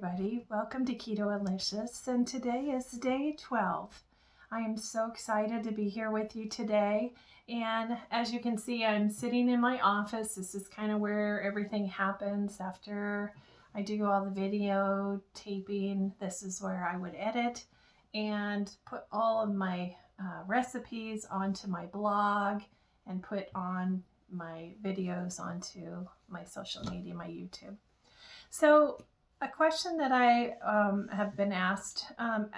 everybody. Welcome to Keto Alicious, and today is day 12. I am so excited to be here with you today, and as you can see, I'm sitting in my office. This is kind of where everything happens after I do all the video taping. This is where I would edit and put all of my recipes onto my blog and put on my videos onto my social media, my YouTube. So a question that I have been asked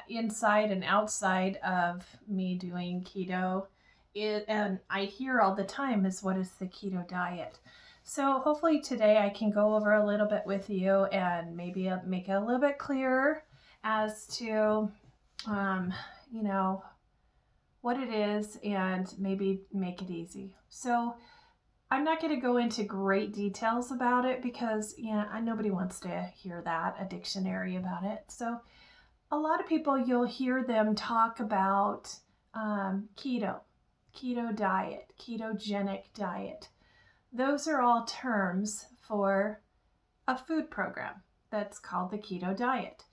inside and outside of me doing keto, and I hear all the time, is what is the keto diet? So hopefully today I can go over a little bit with you and maybe make it a little bit clearer as to, what it is and maybe make it easy. So I'm not going to go into great details about it because, nobody wants to hear that, a dictionary about it. So a lot of people, you'll hear them talk about keto diet, ketogenic diet. Those are all terms for a food program that's called the keto diet.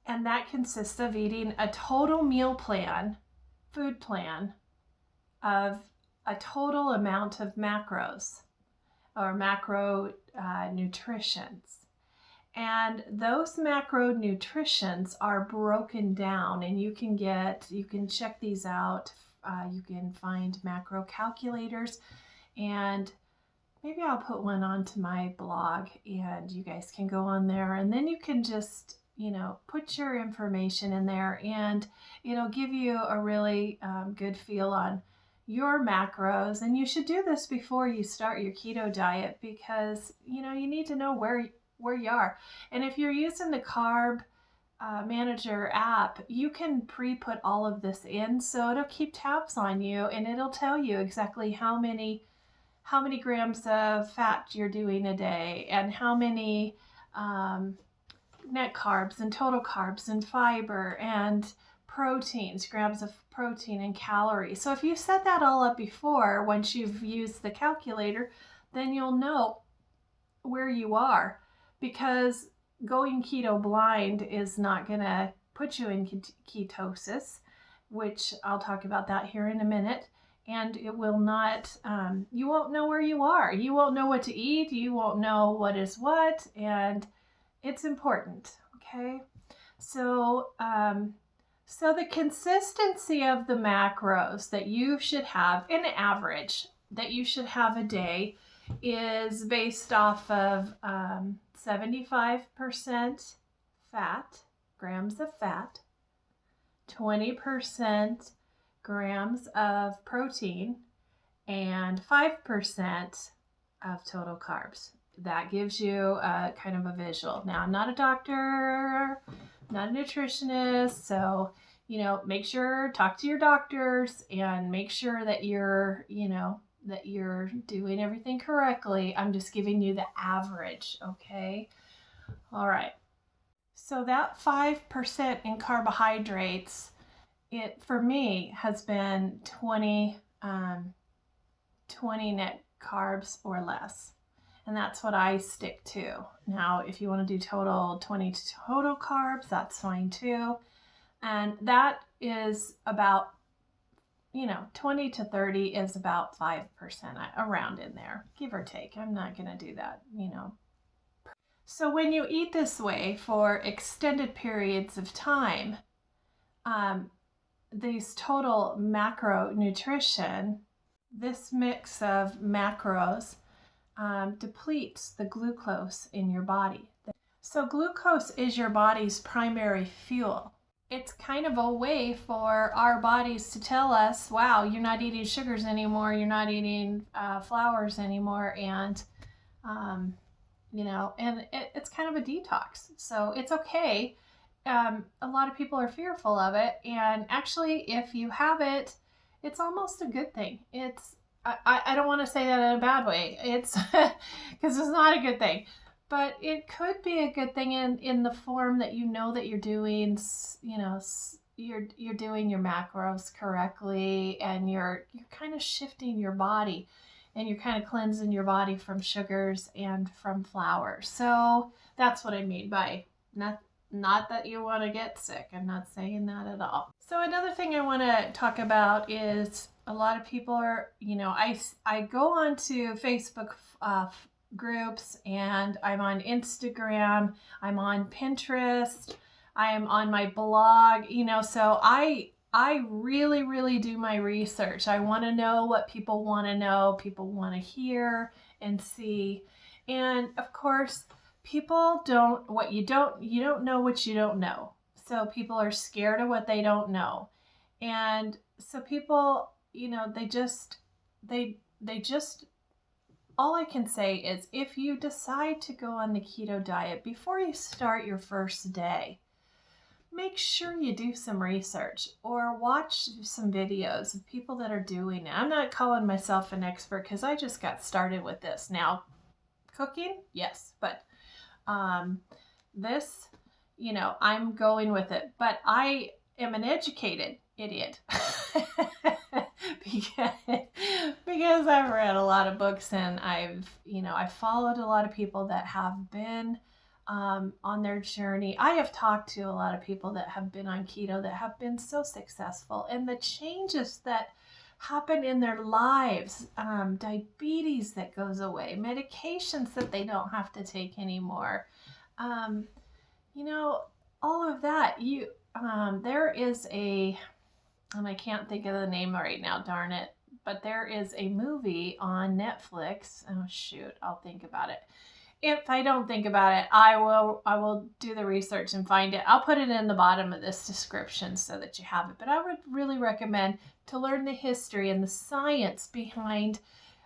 And that consists of eating a total meal plan, food plan, of a total amount of macros or macro nutritions. And those macronutrients are broken down, and you can check these out. You can find macro calculators, and maybe I'll put one onto my blog and you guys can go on there, and then you can just put your information in there, and it'll give you a really good feel on your macros. And you should do this before you start your keto diet because you need to know where you are. And if you're using the Carb Manager app, you can pre-put all of this in, so it'll keep tabs on you and it'll tell you exactly how many grams of fat you're doing a day and how many net carbs and total carbs and fiber and proteins, grams of protein and calories. So if you set that all up before, once you've used the calculator, then you'll know where you are, because going keto blind is not going to put you in ketosis, which I'll talk about that here in a minute. And it will not, you won't know where you are. You won't know what to eat. You won't know what is what. And it's important, okay? So, so the consistency of the macros that you should have, an average that you should have a day, is based off of 75% fat, grams of fat, 20% grams of protein, and 5% of total carbs. That gives you a kind of a visual. Now, I'm not a doctor, not a nutritionist, so make sure, talk to your doctors and make sure that you're doing everything correctly. I'm just giving you the average, okay? All right. So that 5% in carbohydrates, it for me has been 20 net carbs or less. And that's what I stick to. Now, if you want to do 20 total carbs, that's fine too. And that is about, 20 to 30 is about 5%, around in there, give or take. I'm not going to do that, So when you eat this way for extended periods of time, these total macronutrition, this mix of macros, depletes the glucose in your body. So glucose is your body's primary fuel. It's kind of a way for our bodies to tell us, wow, you're not eating sugars anymore, you're not eating flours anymore, and it's kind of a detox. So it's okay. A lot of people are fearful of it, and actually, if you have it, it's almost a good thing. I don't want to say that in a bad way. It's because it's not a good thing, but it could be a good thing in the form that that you're doing, you're doing your macros correctly, and you're kind of shifting your body, and you're kind of cleansing your body from sugars and from flour. So that's what I mean by Not that you want to get sick. I'm not saying that at all. So another thing I want to talk about is a lot of people are, I go on to Facebook groups, and I'm on Instagram, I'm on Pinterest, I am on my blog, so I really, really do my research. I want to know what people want to know, people want to hear and see. And of course, people don't what you don't know what you don't know. So people are scared of what they don't know. And so people, they just all I can say is if you decide to go on the keto diet before you start your first day, make sure you do some research or watch some videos of people that are doing it. I'm not calling myself an expert because I just got started with this. Now, cooking, yes, but this, I'm going with it. But I am an educated idiot because I've read a lot of books, and I've followed a lot of people that have been on their journey. I have talked to a lot of people that have been on keto that have been so successful, and the changes that happen in their lives, diabetes that goes away, medications that they don't have to take anymore, um, all of that. There is and I can't think of the name right now, darn it, but there is a movie on Netflix. Oh shoot, I'll think about it. If I don't think about it, I will do the research and find it. I'll put it in the bottom of this description so that you have it. But I would really recommend to learn the history and the science behind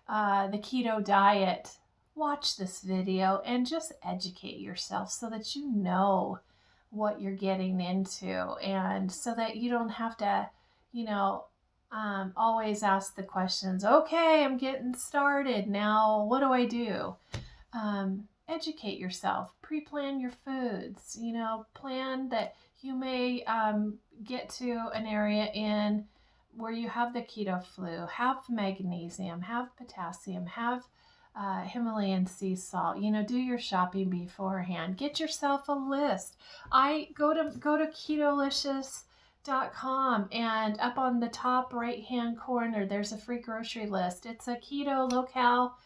the keto diet. Watch this video and just educate yourself so that you know what you're getting into, and so that you don't have to, always ask the questions. Okay, I'm getting started. Now, what do I do? Educate yourself, pre-plan your foods, plan that you may get to an area in where you have the keto flu, have magnesium, have potassium, have Himalayan sea salt. Do your shopping beforehand. Get yourself a list. I go to ketolicious.com, and up on the top right hand corner there's a free grocery list. It's a keto locale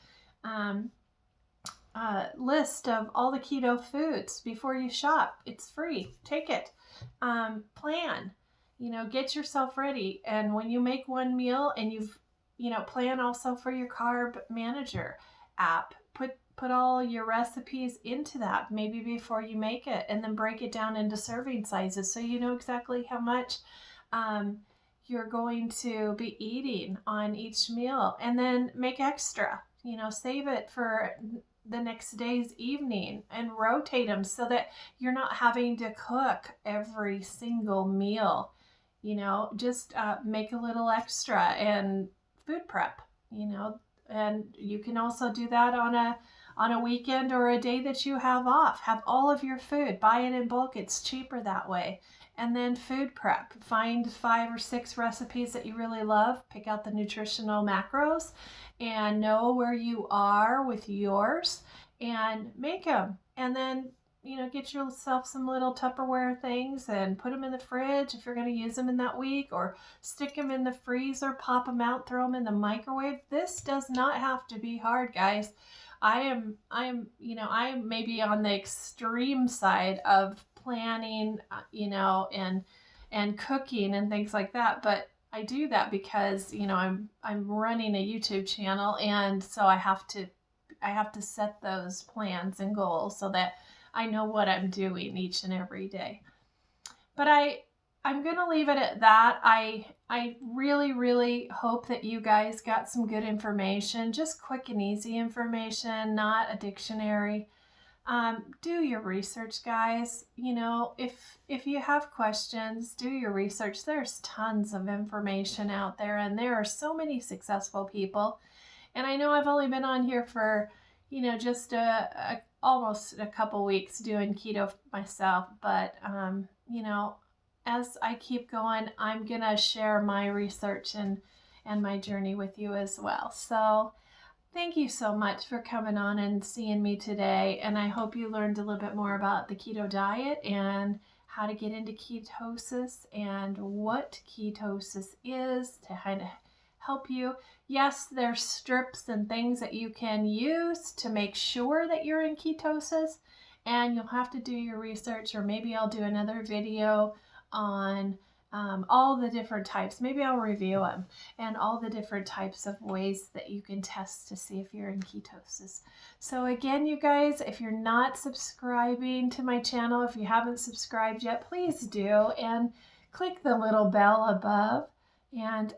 list of all the keto foods before you shop. It's free. Take it. Plan. Get yourself ready. And when you make one meal, and plan also for your carb manager app. Put all your recipes into that maybe before you make it, and then break it down into serving sizes so you know exactly how much you're going to be eating on each meal, and then make extra. Save it for the next day's evening and rotate them so that you're not having to cook every single meal. Just make a little extra and food prep, and you can also do that on a weekend or a day that you have off. Have all of your food, buy it in bulk. It's cheaper that way. And then food prep. Find 5 or 6 recipes that you really love. Pick out the nutritional macros and know where you are with yours and make them. And then, get yourself some little Tupperware things and put them in the fridge if you're going to use them in that week, or stick them in the freezer, pop them out, throw them in the microwave. This does not have to be hard, guys. I am maybe on the extreme side of planning, and cooking and things like that, but I do that because, I'm running a YouTube channel, and so I have to set those plans and goals so that I know what I'm doing each and every day. But I'm going to leave it at that. I really, really hope that you guys got some good information, just quick and easy information, not a dictionary. Do your research, guys. If you have questions, do your research. There's tons of information out there, and there are so many successful people. And I know I've only been on here for, just almost a couple weeks doing keto myself, but as I keep going, I'm gonna share my research and my journey with you as well. So Thank you so much for coming on and seeing me today. And I hope you learned a little bit more about the keto diet and how to get into ketosis and what ketosis is to kind of help you. Yes, there's strips and things that you can use to make sure that you're in ketosis, and you'll have to do your research, or maybe I'll do another video on all the different types. Maybe I'll review them and all the different types of ways that you can test to see if you're in ketosis. So again, you guys, if you're not subscribing to my channel, if you haven't subscribed yet, please do, and click the little bell above, and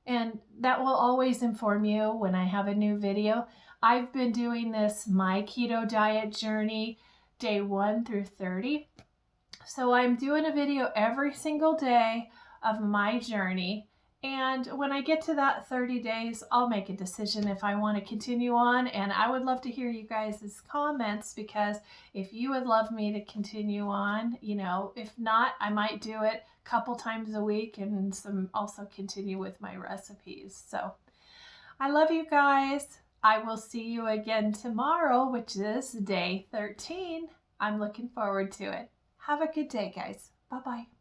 and that will always inform you when I have a new video. I've been doing this My Keto Diet Journey day 1 through 30. So I'm doing a video every single day of my journey. And when I get to that 30 days, I'll make a decision if I want to continue on. And I would love to hear you guys' comments, because if you would love me to continue on, if not, I might do it a couple times a week and also continue with my recipes. So I love you guys. I will see you again tomorrow, which is day 13. I'm looking forward to it. Have a good day, guys. Bye-bye.